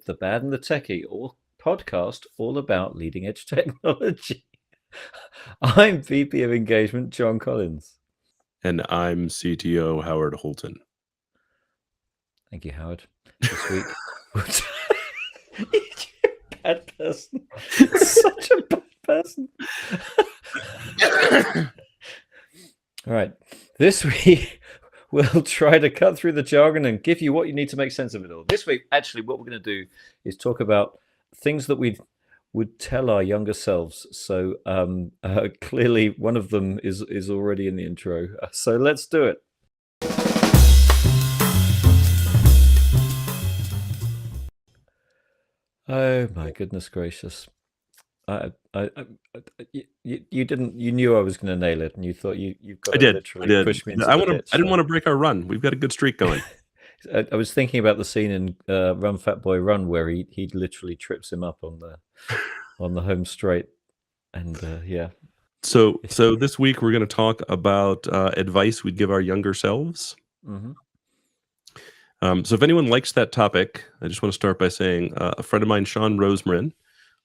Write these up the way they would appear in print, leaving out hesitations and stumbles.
The Bad and the Techie, all podcast all about leading edge technology. I'm VP of Engagement, John Collins. And I'm CTO Howard Holton. Thank you, Howard. This week, you're a bad person. Such a bad person. All right. This week, we'll try to cut through the jargon and give you what you need to make sense of it all. This week, actually, what we're going to do is talk about things that we would tell our younger selves. So clearly, one of them is already in the intro. So let's do it. Oh my goodness gracious! You knew I was going to nail it, and you thought you've got to literally push me into the ditch. I didn't want to break our run. We've got a good streak going. I was thinking about the scene in Run Fat Boy Run where he literally trips him up on the home straight, and yeah. So this week we're going to talk about advice we'd give our younger selves. Mm-hmm. So if anyone likes that topic, I just want to start by saying a friend of mine, Sean Rosemarin,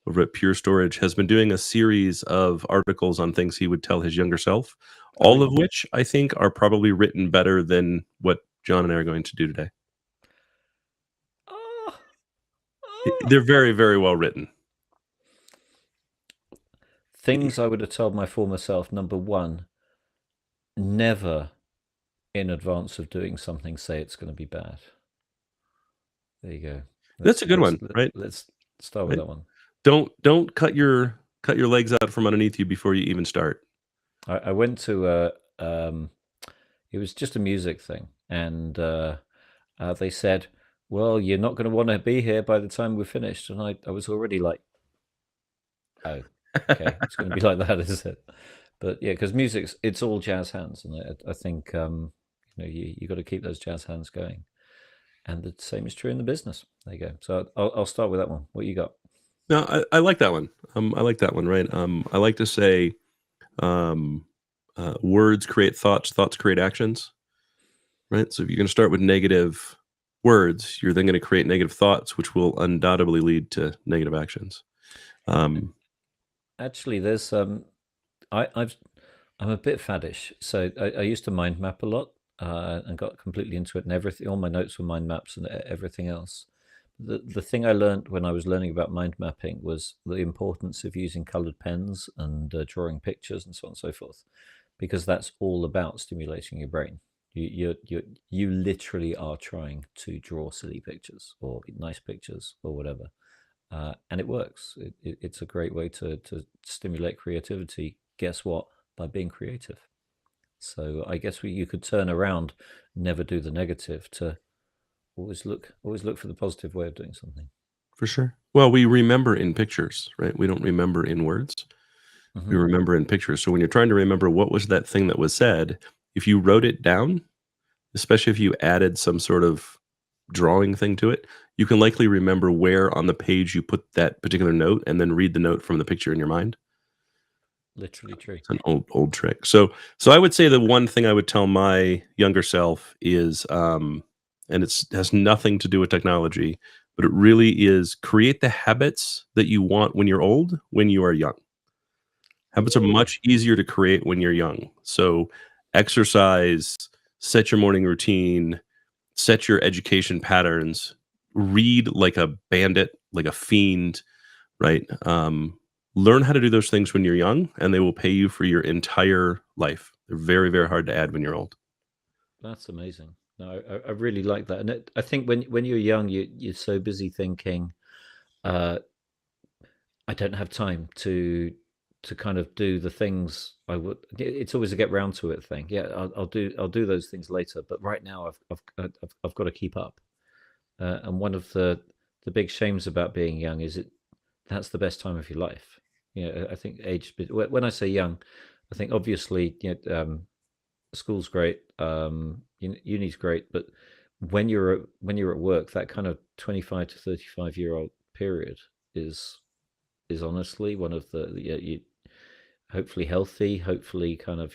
over at Pure Storage, has been doing a series of articles on things he would tell his younger self, all of which I think are probably written better than what John and I are going to do today. They're very, very well written. Things I would have told my former self. Number one, never in advance of doing something say it's going to be bad. There you go. That's a good one, right? Let's start with that one. Don't cut your legs out from underneath you before you even start. I went to it was just a music thing, and they said, well, you're not going to want to be here by the time we're finished. And I was already like, oh, okay, it's going to be like that, is it? But yeah, because it's all jazz hands, and I think you got to keep those jazz hands going, and the same is true in the business. There you go. So I'll start with that one. What you got? No, I like that one. I like that one, right? I like to say, words create thoughts, thoughts create actions, right? So if you're going to start with negative words, you're then going to create negative thoughts, which will undoubtedly lead to negative actions. Actually, there's I'm a bit faddish, so I used to mind map a lot and got completely into it, and everything. All my notes were mind maps and everything else. The thing I learned when I was learning about mind mapping was the importance of using colored pens and drawing pictures and so on and so forth, because that's all about stimulating your brain. You literally are trying to draw silly pictures or nice pictures or whatever, and it works. It's a great way to stimulate creativity. Guess what? By being creative. So I guess you could turn around, never do the negative, to always look for the positive way of doing something. For sure. Well, we remember in pictures, right? We don't remember in words. Mm-hmm. We remember in pictures. So when you're trying to remember what was that thing that was said, if you wrote it down, especially if you added some sort of drawing thing to it, you can likely remember where on the page you put that particular note and then read the note from the picture in your mind. Literally true. It's an old trick. So I would say the one thing I would tell my younger self is, and it has nothing to do with technology, but it really is create the habits that you want when you're old, when you are young. Habits are much easier to create when you're young. So exercise, set your morning routine, set your education patterns, read like a bandit, like a fiend, right? Learn how to do those things when you're young, and they will pay you for your entire life. They're very, very hard to add when you're old. That's amazing. No, I really like that. And I think when you're young, you're so busy thinking, I don't have time to kind of do the things I would. It's always a get round to it thing. Yeah, I'll do those things later. But right now, I've got to keep up. And one of the big shames about being young is that's the best time of your life. I think age. When I say young, I think obviously school's great, uni's great, but when you're at work, that kind of 25 to 35-year-old period is honestly one of the hopefully healthy, hopefully kind of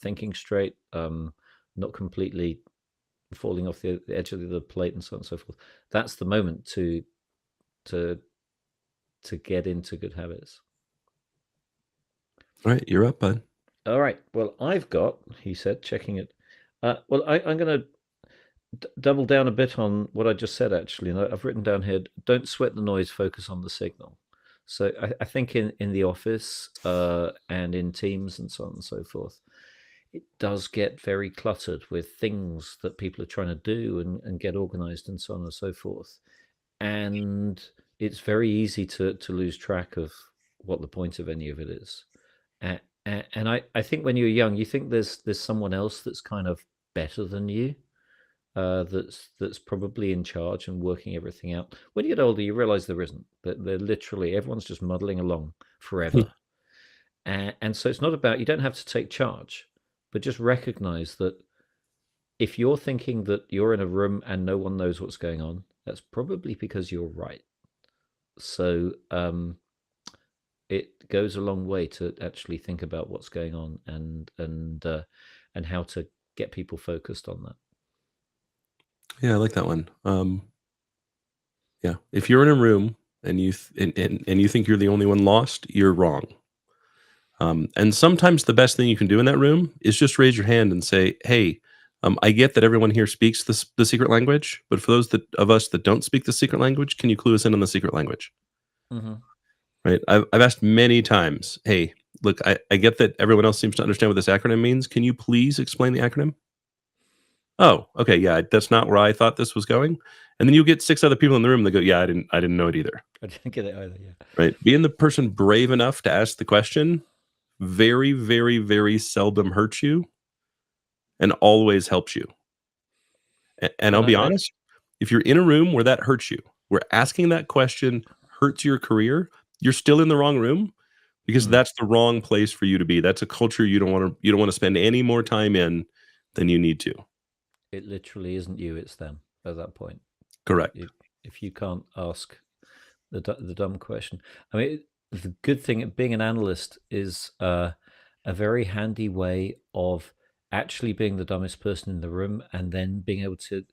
thinking straight, not completely falling off the edge of the plate and so on and so forth. That's the moment to to get into good habits. All right, you're up, bud. All right. Well, I've got, he said, checking it. I'm going to double down a bit on what I just said, actually. And I've written down here, don't sweat the noise, focus on the signal. So I think in the office and in teams and so on and so forth, it does get very cluttered with things that people are trying to do and get organized and so on and so forth. And it's very easy to lose track of what the point of any of it is. And, and I think when you're young, you think there's someone else that's kind of better than you, that's probably in charge and working everything out. When you get older, you realize there isn't. That they're literally everyone's just muddling along forever. And so it's not about, you don't have to take charge, but just recognize that if you're thinking that you're in a room and no one knows what's going on, that's probably because you're right. So it goes a long way to actually think about what's going on and how to get people focused on that. Yeah, I like that one. Yeah, if you're in a room and and you think you're the only one lost, you're wrong. And sometimes the best thing you can do in that room is just raise your hand and say, "Hey, I get that everyone here speaks the secret language, but for those of us that don't speak the secret language, can you clue us in on the secret language?" Mm-hmm. Right? I've asked many times, "Hey, look, I get that everyone else seems to understand what this acronym means. Can you please explain the acronym?" Oh, okay, yeah, that's not where I thought this was going. And then you get six other people in the room that go, "Yeah, I didn't know it either." I didn't get it either. Yeah. Right? Being the person brave enough to ask the question very, very, very seldom hurts you and always helps you. And I'll And be honest, if you're in a room where that hurts you, where asking that question hurts your career, you're still in the wrong room because mm, that's the wrong place for you to be. That's a culture you don't want to spend any more time in than you need to. it literally isn't you; it's them at that point. Correct. If if you can't ask the dumb question, I mean, the good thing at being an analyst is a very handy way of actually being the dumbest person in the room and then being able to,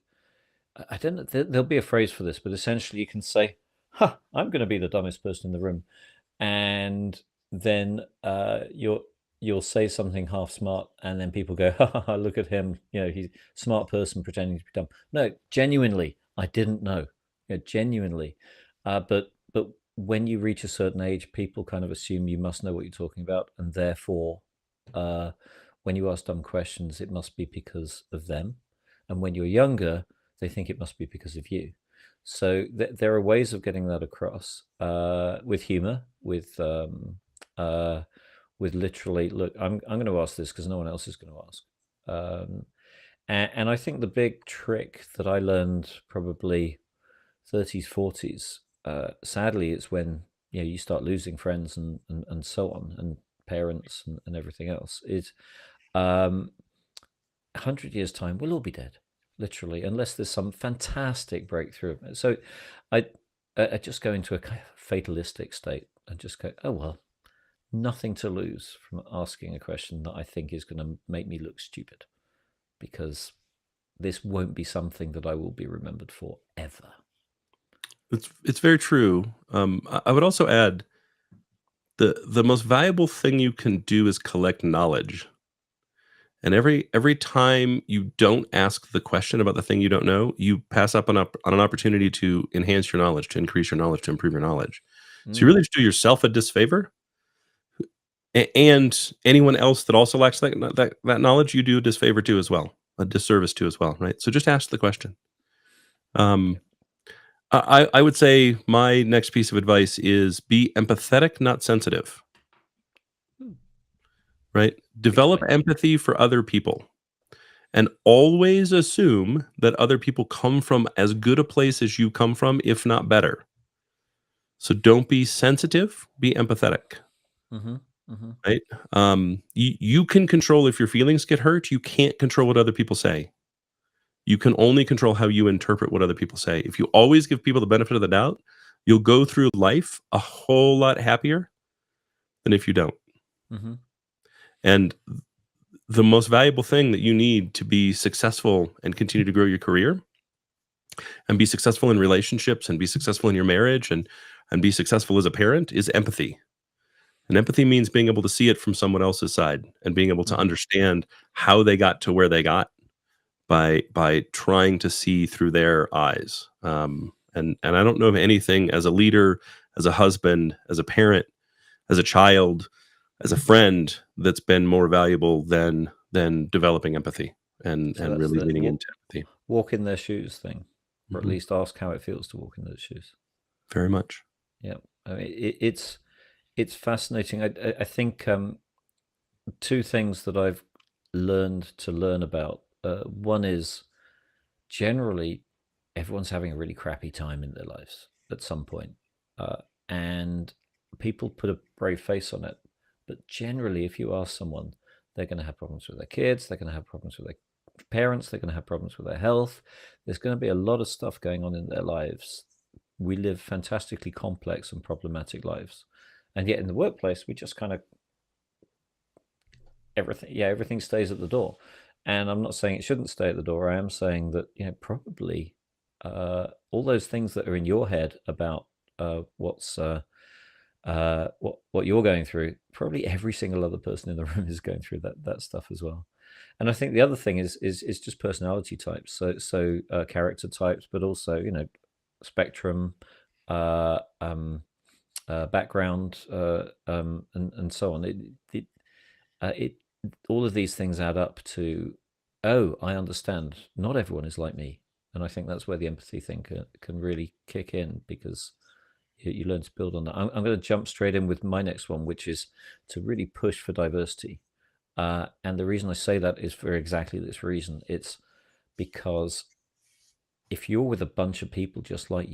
I don't know, there'll be a phrase for this, but essentially you can say, "Ha, I'm going to be the dumbest person in the room," and then you'll say something half smart, and then people go, "Ha ha ha! Look at him! You know, he's a smart person pretending to be dumb." No, genuinely, I didn't know. Genuinely, but when you reach a certain age, people kind of assume you must know what you're talking about, and therefore, uh, when you ask dumb questions, it must be because of them, and when you're younger, they think it must be because of you. So there are ways of getting that across with humor, uh, with literally, look, I'm going to ask this because no one else is going to ask. Um, and I think the big trick that I learned probably 30s, 40s, sadly, it's when you start losing friends and so on, and parents and everything else. Is 100 years time, we'll all be dead, literally, unless there's some fantastic breakthrough. So I, I just go into a kind of fatalistic state and just go, oh well, nothing to lose from asking a question that I think is going to make me look stupid, because this won't be something that I will be remembered for ever. It's very true. I would also add the most valuable thing you can do is collect knowledge. And every time you don't ask the question about the thing you don't know, you pass up on an opportunity to enhance your knowledge, to increase your knowledge, to improve your knowledge. So you Mm, really just do yourself a disfavor, and anyone else that also lacks that knowledge, you do a disfavor to as well, a disservice to as well, right? So just ask the question. yeah. Um, I would say my next piece of advice is be empathetic, not sensitive, Hmm. right? Develop Explain. empathy for other people. And always assume that other people come from as good a place as you come from, if not better. So don't be sensitive, be empathetic, Mm-hmm. Mm-hmm. right? You can control if your feelings get hurt. You can't control what other people say. You can only control how you interpret what other people say. If you always give people the benefit of the doubt, you'll go through life a whole lot happier than if you don't. Mm-hmm. And the most valuable thing that you need to be successful and continue to grow your career and be successful in relationships and be successful in your marriage and be successful as a parent is empathy. And empathy means being able to see it from someone else's side and being able to Mm. understand how they got to where they got by trying to see through their eyes. And I don't know of anything as a leader, as a husband, as a parent, as a child, as a friend that's been more valuable than developing empathy So and that's really the leaning into empathy. walk in their shoes thing, or at Hmm. least ask how it feels to walk in those shoes. Very much. Yeah, I mean, it's fascinating. I think two things that I've learned to learn about. One is generally everyone's having a really crappy time in their lives at some point, and people put a brave face on it. But generally, if you ask someone, they're going to have problems with their kids. They're going to have problems with their parents. They're going to have problems with their health. There's going to be a lot of stuff going on in their lives. We live fantastically complex and problematic lives, and yet in the workplace, we just kind of everything stays at the door. And I'm not saying it shouldn't stay at the door. I am saying that probably all those things that are in your head about what you're going through, probably every single other person in the room is going through that stuff as well. And I think the other thing is just personality types, so character types, but also spectrum, uh, um, background, and so on. It all of these things add up to, oh, I understand. Not everyone is like me, and I think that's where the empathy thing can really kick in, because you learn to build on that. I'm going to jump straight in with my next one, which is to really push for diversity. And the reason I say that is for exactly this reason. It's because if you're with a bunch of people just like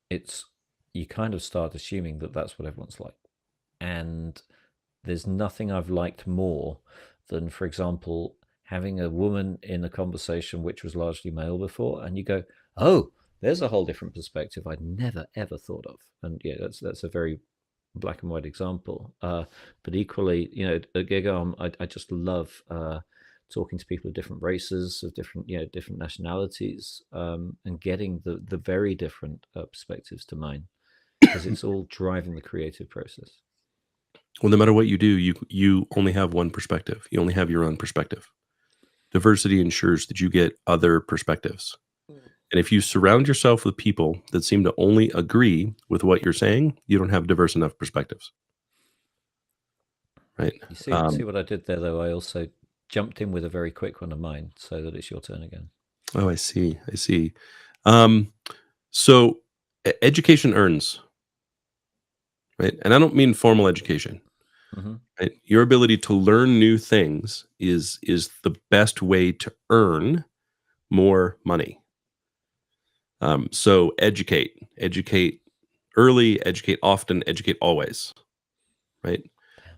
it's you kind of start assuming that that's what everyone's like, and there's nothing I've liked more than, for example, having a woman in a conversation which was largely male before, and you go, "Oh, there's a whole different perspective I'd never ever thought of." And yeah, that's a very black and white example. But equally, at GigArm, I just love talking to people of different races, of different nationalities, and getting the very different perspectives to mine, because it's all driving the creative process. Well, no matter what you do, you only have one perspective. You only have your own perspective. Diversity ensures that you get other perspectives. And if you surround yourself with people that seem to only agree with what you're saying, you don't have diverse enough perspectives, right? You see Um, what I did there, though. I also jumped in with a very quick one of mine, so that it's your turn again. oh, I see. I see. Um, so education earns, right? And I don't mean formal education. Hmm. Right? Your ability to learn new things is the best way to earn more money. So educate early, educate often, educate always, right?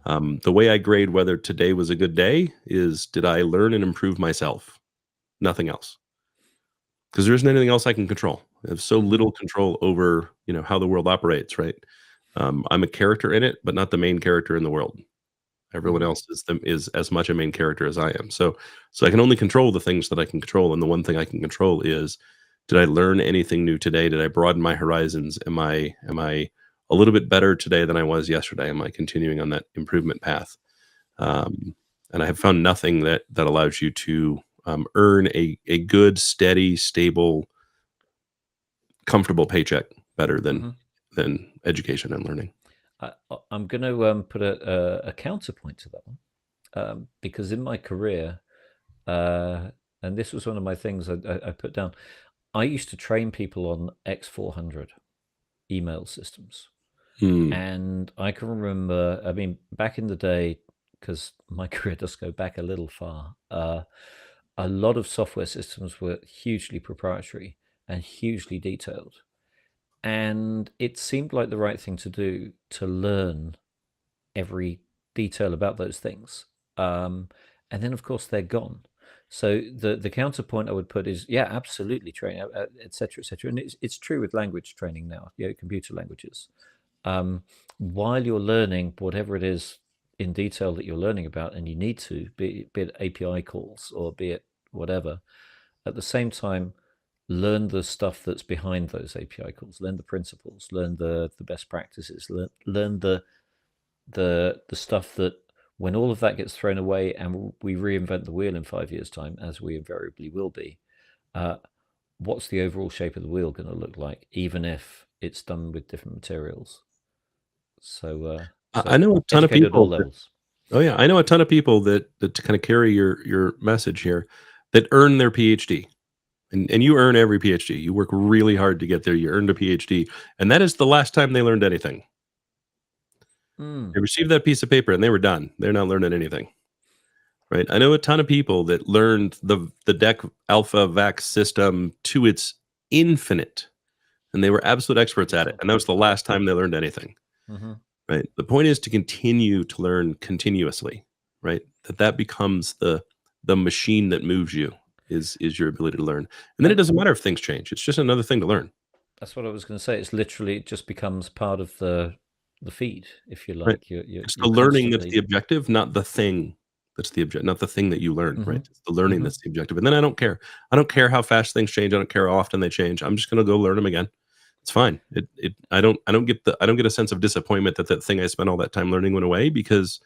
The way I grade whether today was a good day is, did I learn and improve myself? Nothing else, because there isn't anything else I can control. I have so Hmm. little control over how the world operates. Right? I'm a character in it, but not the main character in the world. Everyone Hmm. else is as much a main character as I am. So I can only control the things that I can control, and the one thing I can control is, did I learn anything new today? Did I broaden my horizons? Am I a little bit better today than I was yesterday? Am I continuing on that improvement path? Um, and I have found nothing that allows you to earn a good, steady, stable, comfortable paycheck better Hmm. than education and learning. I'm going to put a counterpoint to that one, because in my career, uh, and this was one of my things I put down. I used to train people on X400 email systems. Hmm. And I can remember, I mean, back in the day, because my career does go back a little far, a lot of software systems were hugely proprietary and hugely detailed. And it seemed like the right thing to do to learn every detail about those things. Um, and then, of course, they're gone. So the counterpoint I would put is, yeah, absolutely, train, et cetera, et cetera. And it's true with language training now, computer languages. While you're learning whatever it is in detail that you're learning about, and you need to, be it API calls or be it whatever, at the same time, learn the stuff that's behind those API calls, learn the principles, learn the best practices, learn the stuff that when all of that gets thrown away and we reinvent the wheel in 5 years' time, as we invariably will be, uh, what's the overall shape of the wheel going to look like, even if it's done with different materials? I So know a ton of educate at all people that, levels. oh yeah, I know a ton of people that to kind of carry your message here, that earn their PhD. And you earn every PhD. You work really hard to get there. You earned a PhD, and that is the last time they learned anything. Mm, They received that piece of paper and they were done. They're not learning anything, right? I know a ton of people that learned the DEC Alpha VAX system to its infinite, and they were absolute experts at it. And that was the last time they learned anything, mm-hmm. right? The point is to continue to learn continuously, right? That becomes the machine that moves you, is your ability to learn. And then it And doesn't matter if things change. It's just another thing to learn. that's what I was going to say. It's literally it just becomes part of the feed, if you Right. like. You're It's you're the learning that's the constantly. objective, not the thing that's the object, not the thing that you learn, right? Mm-hmm, It's the learning mm-hmm. that's the objective. And then I don't care. I don't care how fast things change. I don't care how often they change. I'm just gonna go learn them again. It's fine. I don't get a sense of disappointment that that thing I spent all that time learning went away, because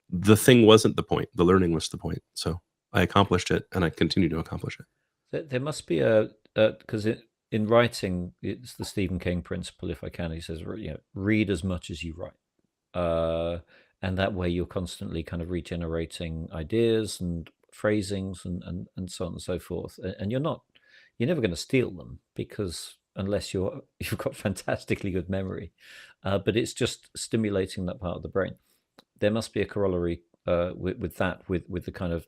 the thing wasn't the point. The learning was the point. So I accomplished it and I continue to accomplish it. There must be a because in writing it's the Stephen King principle. If I can, he says, read as much as you write, uh, and that way you're constantly kind of regenerating ideas and phrasings and so on and so forth. And you're never going to steal them because unless you've got fantastically good memory, but it's just stimulating that part of the brain. There must be a corollary with that with the kind of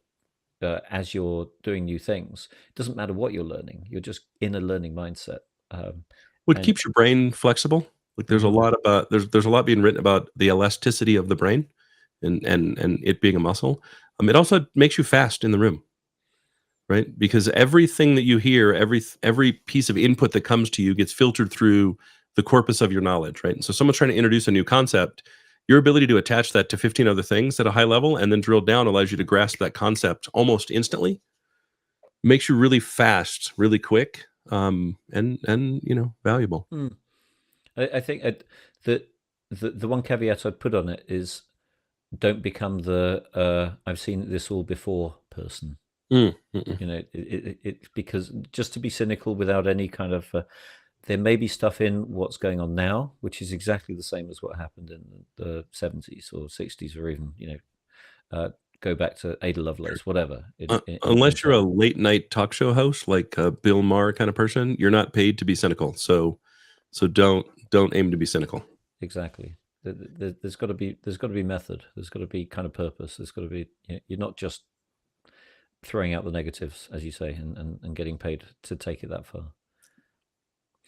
as you're doing new things. It doesn't matter what you're learning; you're just in a learning mindset. Um, What and keeps your brain flexible? Like there's a mhm, lot about there's a lot being written about the elasticity of the brain and it being a muscle. It also makes you fast in the room, right? Because everything that you hear, every piece of input that comes to you gets filtered through the corpus of your knowledge, right? And so someone's trying to introduce a new concept, your ability to attach that to 15 other things at a high level and then drill down allows you to grasp that concept almost instantly, makes you really fast, really quick, and valuable. mm. I think that the one caveat I'd put on it is don't become the I've seen this all before person. Mm, mm-mm. Because just to be cynical without any kind of there may be stuff in what's going on now, which is exactly the same as what happened in the 70s or 60s, or even go back to Ada Lovelace, whatever in Unless you're a time. late night talk show host, like a Bill Maher kind of person, you're not paid to be cynical. So don't aim to be cynical. Exactly. There's got to be method. There's got to be kind of purpose. There's got to be you're not just throwing out the negatives, as you say, and getting paid to take it that far.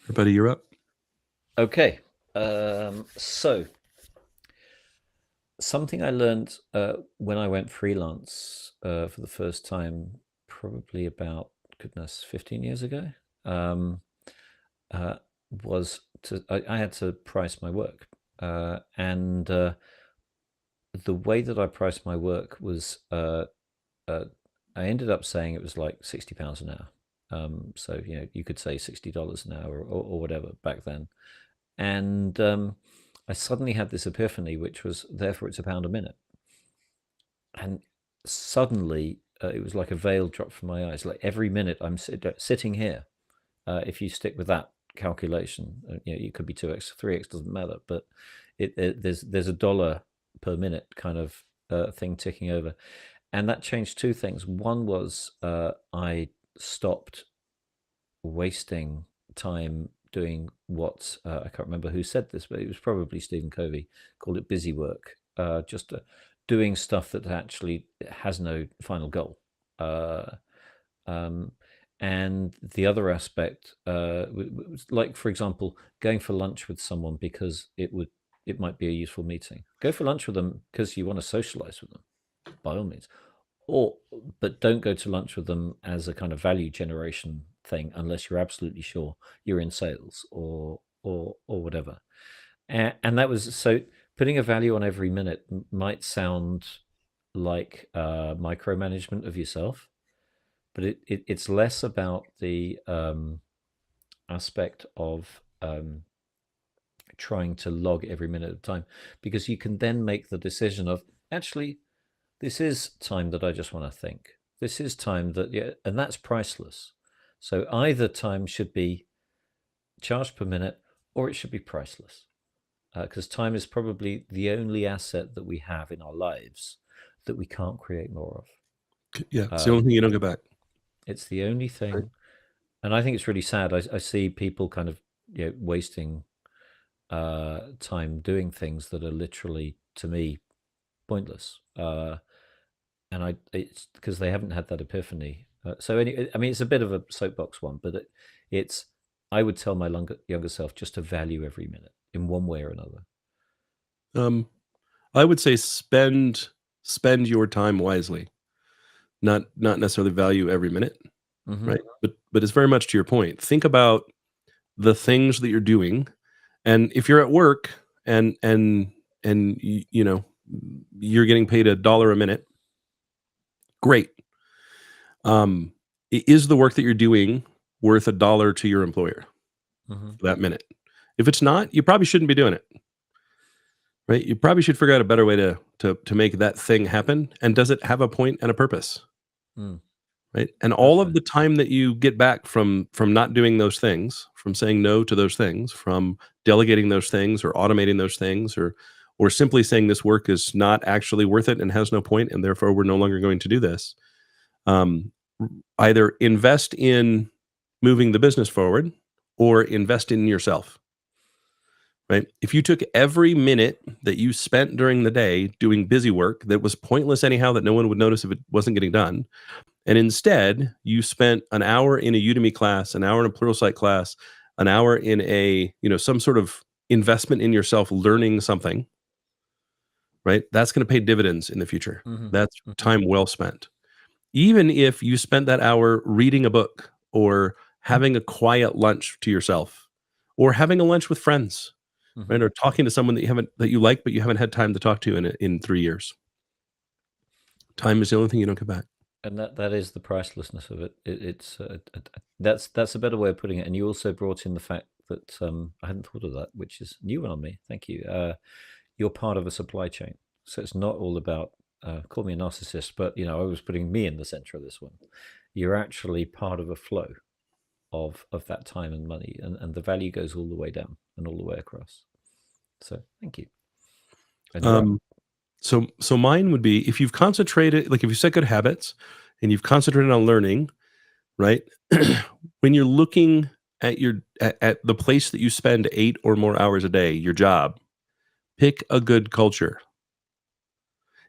Everybody, you're up. Okay. So something I learned when I went freelance for the first time, probably about goodness, 15 years ago, um, uh, was I had to price my work, and the way that I priced my work was uh, I ended up saying it was like £60 an hour. So you could say $60 an hour or whatever back then, and I suddenly had this epiphany, which was therefore it's £1 a minute, and suddenly it was like a veil dropped from my eyes. Like every minute I'm sitting here, if you stick with that calculation, it could be 2x, 3x, doesn't matter, but there's a dollar per minute kind of thing ticking over, and that changed two things. One was I stopped wasting time doing what I can't remember who said this, but it was probably Stephen Covey, called it busy work, just doing stuff that actually has no final goal. Uh, um, and the other aspect was like, for example, going for lunch with someone because it might be a useful meeting. Go for lunch with them because you want to socialize with them, by all means. Or but don't go to lunch with them as a kind of value generation thing unless you're absolutely sure you're in sales or whatever. And that was so putting a value on every minute might sound like micromanagement of yourself, but it's less about the aspect of trying to log every minute of time, because you can then make the decision of, actually, this is time that I just want to think. This is time that, yeah, and that's priceless. So either time should be charged per minute, or it should be priceless, because time is probably the only asset that we have in our lives that we can't create more Yeah, of. it's the only thing you don't get back. It's the only Right? thing, and I think it's really sad. I see people kind of, wasting time doing things that are literally, to me, pointless. And it's because they haven't had that epiphany. I mean, it's a bit of a soapbox one, but it's. I would tell my younger self just to value every minute in one way or another. Um, I would say spend your time wisely, not necessarily value every minute, Hmm. right? But it's very much to your point. Think about the things that you're doing, and if you're at work and you know you're getting paid $1 a minute, great. Um, is the work that you're doing worth $1 to your employer Hmm. for that minute? If it's not, you probably shouldn't be doing it, right? You probably should figure out a better way to make that thing happen. And does it have a point and a purpose, Mm, right? And all of absolutely. the time that you get back from not doing those things, from saying no to those things, from delegating those things or automating those things, or simply saying this work is not actually worth it and has no point, and therefore we're no longer going to do this. Um, Either invest in moving the business forward or invest in yourself, right? If you took every minute that you spent during the day doing busy work that was pointless anyhow, that no one would notice if it wasn't getting done, and instead you spent an hour in a Udemy class, an hour in a Pluralsight class, an hour in a, some sort of investment in yourself, learning something, right? That's going to pay dividends in the future. Hmm. That's Hmm. time well spent. Even if you spent that hour reading a book or having a quiet lunch to yourself or having a lunch with friends, Hmm. right? Or talking to someone that you like, but you haven't had time to talk to in 3 years. Time is the only thing you don't get back. And that is the pricelessness of it. It's that's a better way of putting it. And you also brought in the fact that I hadn't thought of that, which is new one on me. Thank you. You're part of a supply chain, so it's not all about, call me a narcissist, but I was putting me in the center of this one. You're actually part of a flow of that time and money, and the value goes all the way down and all the way across. So thank you. And you're up. Um, so mine would be, if you've concentrated, like if you set good habits and you've concentrated on learning, right? When you're looking at the place that you spend 8 or more hours a day, your job, pick a good culture.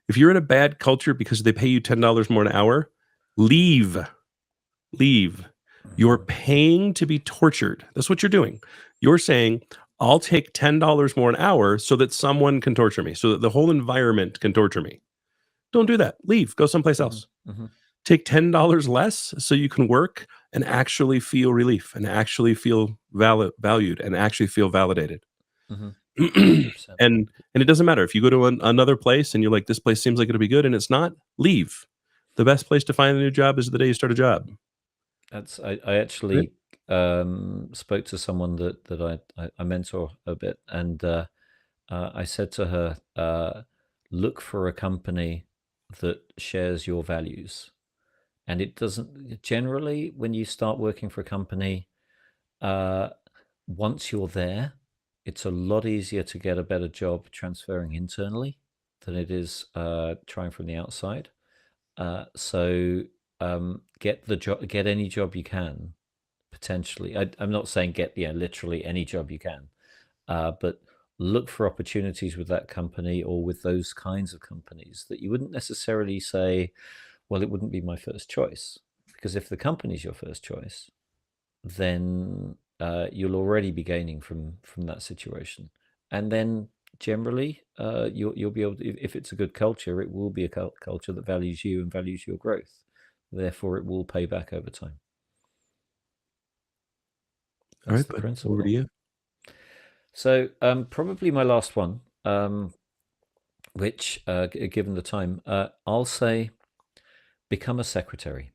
If you're in a bad culture because they pay you $10 more an hour, leave. Leave. You're Mhm. paying to be tortured. That's what you're doing. You're saying, I'll take $10 more an hour so that someone can torture me, so that the whole environment can torture me. Don't do that. Leave. Go someplace Mhm. else. Mhm. Take $10 less so you can work and actually feel relief and actually feel valued and actually feel validated. Mhm. and 100%. and it doesn't matter if you go to another place and you're like, this place seems like it'll be good, and it's not. Leave. The best place to find a new job is the day you start a job. I Right? actually spoke to someone that I mentor a bit, and I said to her, look for a company that shares your values. And it doesn't generally, when you start working for a company, uh, once you're there, it's a lot easier to get a better job transferring internally than it is trying from the outside. So get the job, get any job you can potentially. I'm not saying get, literally any job you can, but look for opportunities with that company or with those kinds of companies that you wouldn't necessarily say, well, it wouldn't be my first choice. Because if the company's your first choice, then you'll already be gaining from that situation. And then generally, you'll be able to, if it's a good culture, it will be a culture that values you and values your growth. Therefore, it will pay back over time. All That's right, the bud. Over to principle. you. So, probably my last one, which, given the time, I'll say become a secretary.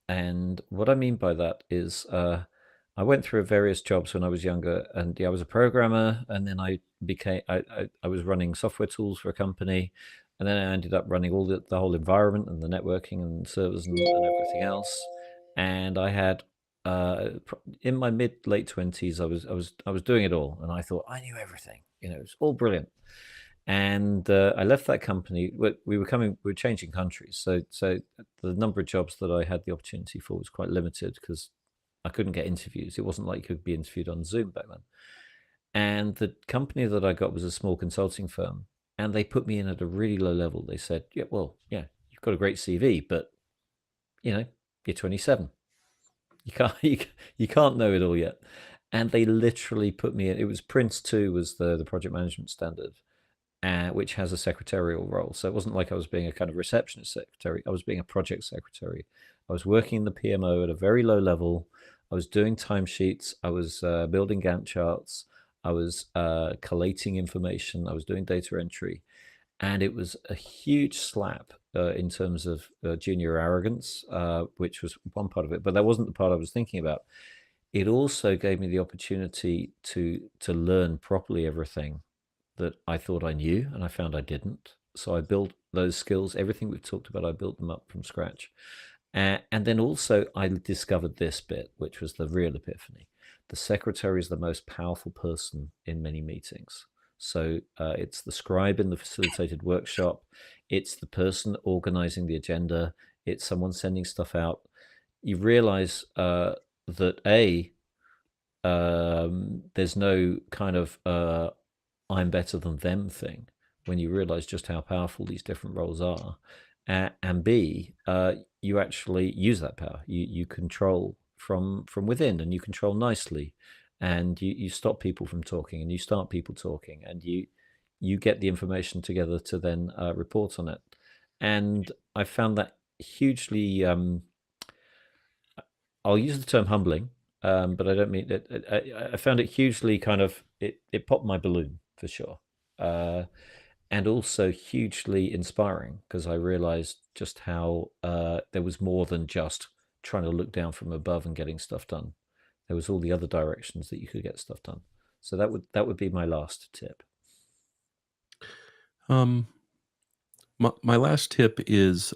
And what I mean by that is, I went through various jobs when I was younger, and yeah, I was a programmer, and then I was running software tools for a company, and then I ended up running all the whole environment and the networking and servers and everything else. And I had in my mid late 20s, I was doing it all, and I thought I knew everything. It was all brilliant. And I left that company. We were changing countries, so the number of jobs that I had the opportunity for was quite limited because I couldn't get interviews. It wasn't like you could be interviewed on Zoom back then. And the company that I got was a small consulting firm, and they put me in at a really low level. They said, "Yeah, well, yeah, you've got a great CV, but you know, you're 27. You can't you can't know it all yet." And they literally put me in. It was Prince 2 was the project management standard, which has a secretarial role. So it wasn't like I was being a kind of receptionist secretary. I was being a project secretary. I was working in the PMO at a very low level. I was doing timesheets. I was building Gantt charts. I was collating information. I was doing data entry. And it was a huge slap in terms of junior arrogance, which was one part of it. But that wasn't the part I was thinking about. It also gave me the opportunity to learn properly everything that I thought I knew, and I found I didn't. So I built those skills. Everything we've talked about, I built them up from scratch. And then also, I discovered this bit, which was the real epiphany. The secretary is the most powerful person in many meetings. So it's the scribe in the facilitated workshop, it's the person organizing the agenda, it's someone sending stuff out. You realize that there's no kind of I'm better than them thing when you realize just how powerful these different roles are. And B, you actually use that power. You control from within, and you control nicely, and you stop people from talking, and you start people talking, and you get the information together to then report on it. And I found that hugely. I'll use the term humbling, but I don't mean it. I found it hugely kind of it popped my balloon for sure, uh, and also hugely inspiring because I realized just how there was more than just trying to look down from above and getting stuff done. There was all the other directions that you could get stuff done. So that would be my last tip. Um, my last tip is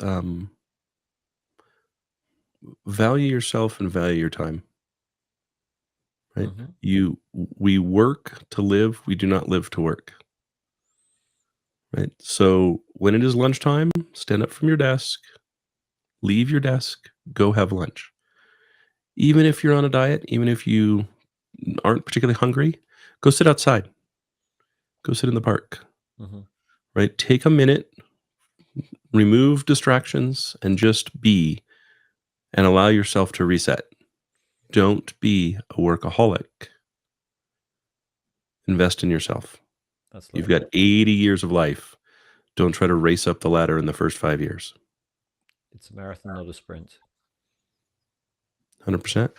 value yourself and value your time. Right? Hmm. We work to live. We do not live to work. Right? So when it is lunchtime, stand up from your desk, leave your desk, go have lunch. Even if you're on a diet, even if you aren't particularly hungry, go sit outside. Go sit in the park. Hmm. Right? Take a minute, remove distractions, and just be and allow yourself to reset. Don't be a workaholic. Invest in yourself. That's You've lovely. got 80 years of life. Don't try to race up the ladder in the first 5 years. It's a marathon, not a sprint. 100%.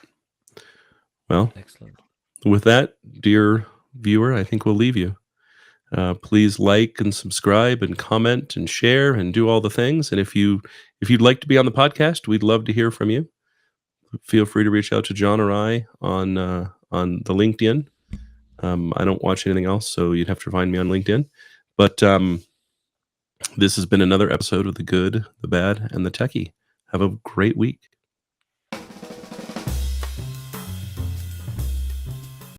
Well, Excellent. with that, dear viewer, I think we'll leave you. Please like and subscribe and comment and share and do all the things. And if you'd like to be on the podcast, we'd love to hear from you. Feel free to reach out to John or I on the LinkedIn. I don't watch anything else, so you'd have to find me on LinkedIn. But this has been another episode of The Good, the Bad, and the Techie. Have a great week.